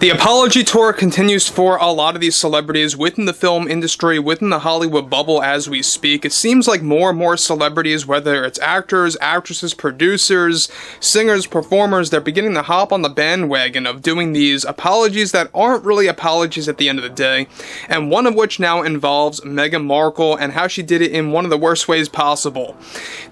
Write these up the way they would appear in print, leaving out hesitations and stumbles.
The apology tour continues for a lot of these celebrities within the film industry, within the Hollywood bubble as we speak. It seems like more and more celebrities, whether it's actors, actresses, producers, singers, performers, they're beginning to hop on the bandwagon of doing these apologies that aren't really apologies at the end of the day. And one of which now involves Meghan Markle and how she did it in one of the worst ways possible.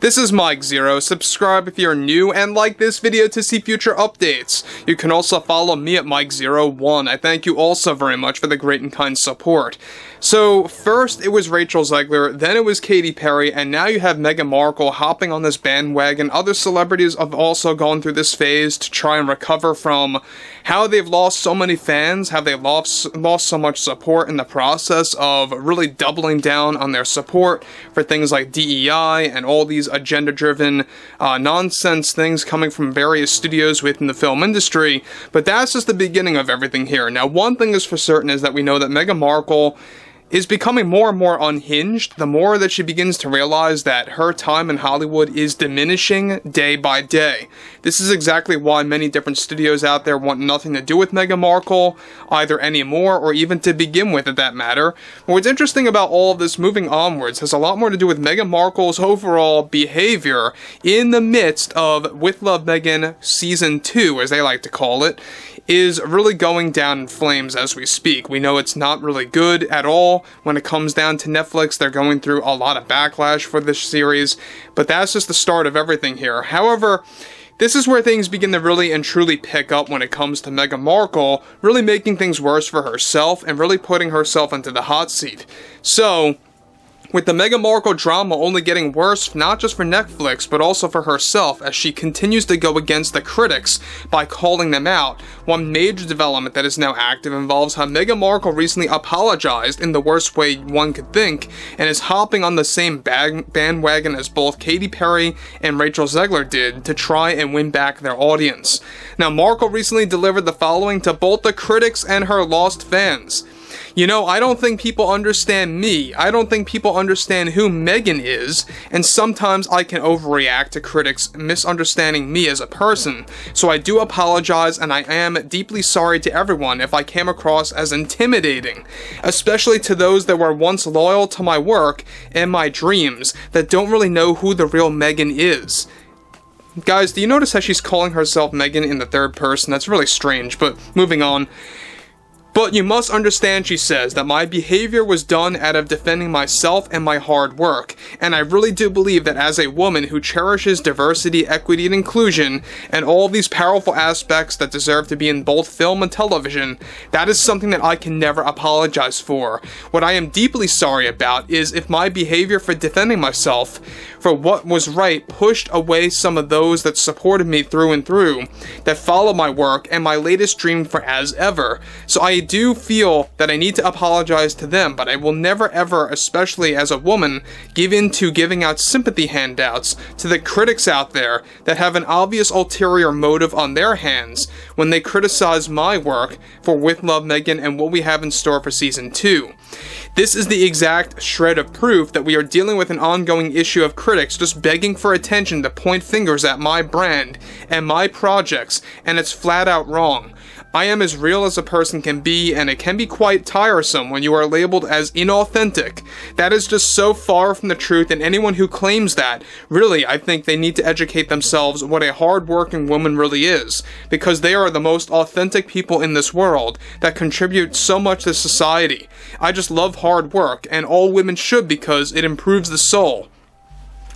This is Mike Zero. Subscribe if you're new and like this video to see future updates. You can also follow me at Mike Zero. I thank you all so very much for the great and kind support. So, first it was Rachel Zegler, then it was Katy Perry, and now you have Meghan Markle hopping on this bandwagon. Other celebrities have also gone through this phase to try and recover from how they've lost so many fans, how they've lost so much support in the process of really doubling down on their support for things like DEI and all these agenda-driven nonsense things coming from various studios within the film industry. But that's just the beginning of everything here. Now, one thing is for certain is that we know that Meghan Markle is becoming more and more unhinged the more that she begins to realize that her time in Hollywood is diminishing day by day. This is exactly why many different studios out there want nothing to do with Meghan Markle, either anymore or even to begin with, at that matter. But what's interesting about all of this moving onwards has a lot more to do with Meghan Markle's overall behavior in the midst of With Love Meghan Season 2, as they like to call it, is really going down in flames as we speak. We know it's not really good at all. When it comes down to Netflix, they're going through a lot of backlash for this series, but that's just the start of everything here. However, this is where things begin to really and truly pick up when it comes to Meghan Markle, really making things worse for herself and really putting herself into the hot seat. So, with the Meghan Markle drama only getting worse, not just for Netflix, but also for herself, as she continues to go against the critics by calling them out. One major development that is now active involves how Meghan Markle recently apologized in the worst way one could think, and is hopping on the same bandwagon as both Katy Perry and Rachel Zegler did to try and win back their audience. Now, Markle recently delivered the following to both the critics and her lost fans. You know, I don't think people understand me. I don't think people understand who Meghan is, and sometimes I can overreact to critics misunderstanding me as a person. So I do apologize, and I am deeply sorry to everyone if I came across as intimidating, especially to those that were once loyal to my work and my dreams that don't really know who the real Meghan is. Guys, do you notice how she's calling herself Meghan in the third person? That's really strange, but moving on. But you must understand, she says, that my behavior was done out of defending myself and my hard work, and I really do believe that as a woman who cherishes diversity, equity, and inclusion, and all these powerful aspects that deserve to be in both film and television, that is something that I can never apologize for. What I am deeply sorry about is if my behavior for defending myself for what was right pushed away some of those that supported me through and through, that follow my work and my latest dream for as ever. So I do feel that I need to apologize to them, but I will never ever, especially as a woman, give in to giving out sympathy handouts to the critics out there that have an obvious ulterior motive on their hands when they criticize my work for With Love Meghan and what we have in store for Season 2. This is the exact shred of proof that we are dealing with an ongoing issue of critics just begging for attention to point fingers at my brand and my projects, and it's flat out wrong. I am as real as a person can be, and it can be quite tiresome when you are labeled as inauthentic. That is just so far from the truth, and anyone who claims that, really, I think they need to educate themselves what a hard-working woman really is, because they are the most authentic people in this world that contribute so much to society. I just love hard work, and all women should because it improves the soul.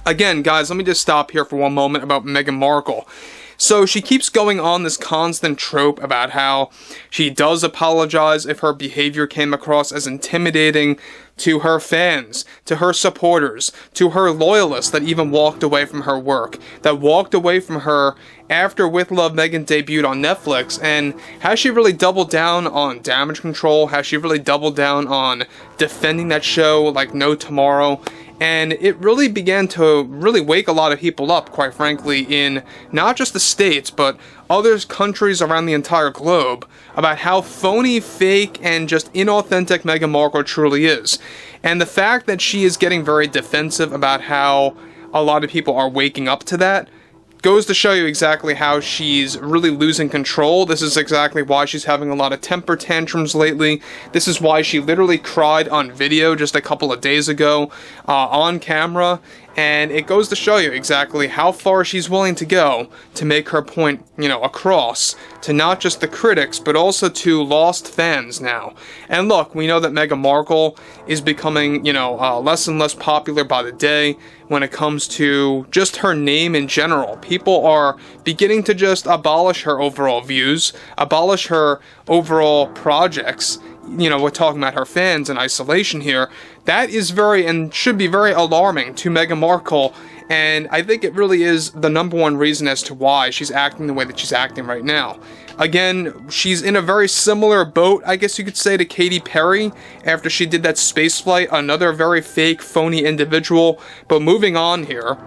Again, guys, let me just stop here for one moment about Meghan Markle. So she keeps going on this constant trope about how she does apologize if her behavior came across as intimidating to her fans, to her supporters, to her loyalists that even walked away from her work, that walked away from her after With Love Meghan debuted on Netflix, and how she really doubled down on damage control, how she really doubled down on defending that show like no tomorrow. And it really began to really wake a lot of people up, quite frankly, in not just the States, but other countries around the entire globe, about how phony, fake, and just inauthentic Meghan Markle truly is. And the fact that she is getting very defensive about how a lot of people are waking up to that goes to show you exactly how she's really losing control. This is exactly why she's having a lot of temper tantrums lately. This is why she literally cried on video just a couple of days ago on camera. And it goes to show you exactly how far she's willing to go to make her point, across to not just the critics, but also to lost fans now. And look, we know that Meghan Markle is becoming, less and less popular by the day when it comes to just her name in general. People are beginning to just abolish her overall views, abolish her overall projects. We're talking about her fans in isolation here. That is very and should be very alarming to Meghan Markle, and I think it really is the number one reason as to why she's acting the way that she's acting right now. Again, she's in a very similar boat, I guess you could say, to Katy Perry after she did that space flight, another very fake, phony individual. But moving on here,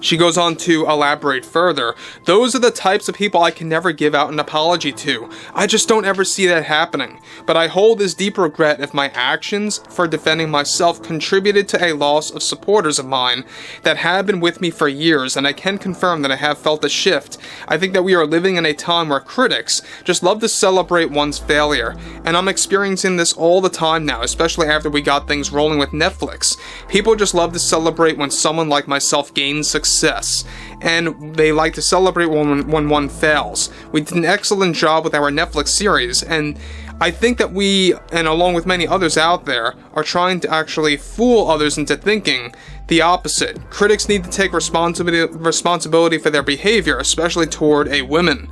she goes on to elaborate further. Those are the types of people I can never give out an apology to. I just don't ever see that happening. But I hold this deep regret if my actions for defending myself contributed to a loss of supporters of mine that have been with me for years, and I can confirm that I have felt a shift. I think that we are living in a time where critics just love to celebrate one's failure, and I'm experiencing this all the time now, especially after we got things rolling with Netflix. People just love to celebrate when someone like myself gains success, and they like to celebrate when one fails. We did an excellent job with our Netflix series, and I think that we, and along with many others out there, are trying to actually fool others into thinking the opposite. Critics need to take responsibility for their behavior, especially toward a woman.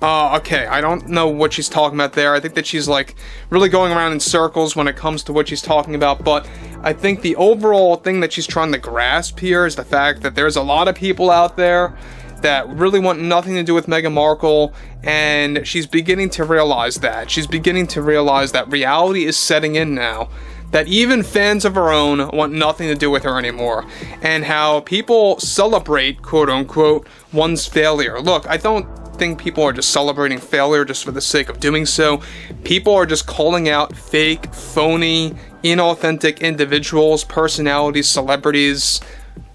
Okay, I don't know what she's talking about there. I think that she's really going around in circles when it comes to what she's talking about, but I think the overall thing that she's trying to grasp here is the fact that there's a lot of people out there that really want nothing to do with Meghan Markle, and she's beginning to realize that. She's beginning to realize that reality is setting in now, that even fans of her own want nothing to do with her anymore, and how people celebrate, quote-unquote, one's failure. Look, I don't think people are just celebrating failure just for the sake of doing so. People are just calling out fake, phony, inauthentic individuals, personalities, celebrities,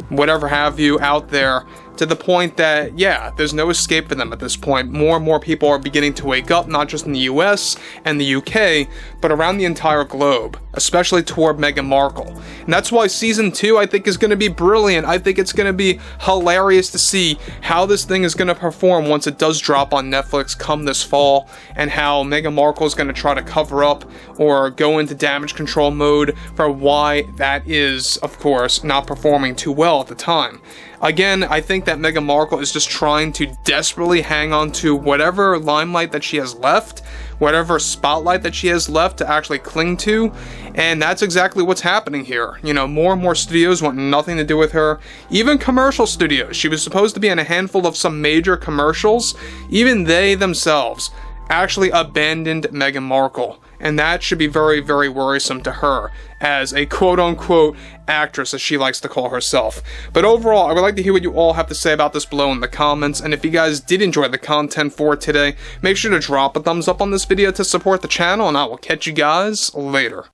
whatever have you out there, to the point that, yeah, there's no escape for them at this point. More and more people are beginning to wake up, not just in the US and the UK, but around the entire globe, especially toward Meghan Markle. And that's why Season 2, I think, is going to be brilliant. I think it's going to be hilarious to see how this thing is going to perform once it does drop on Netflix come this fall, and how Meghan Markle is going to try to cover up or go into damage control mode for why that is, of course, not performing too well at the time. Again, I think that Meghan Markle is just trying to desperately hang on to whatever limelight that she has left, whatever spotlight that she has left to actually cling to, and that's exactly what's happening here. More and more studios want nothing to do with her, even commercial studios. She was supposed to be in a handful of some major commercials. Even they themselves actually abandoned Meghan Markle, and that should be very, very worrisome to her as a quote-unquote actress, as she likes to call herself. But overall, I would like to hear what you all have to say about this below in the comments, and if you guys did enjoy the content for today, make sure to drop a thumbs up on this video to support the channel, and I will catch you guys later.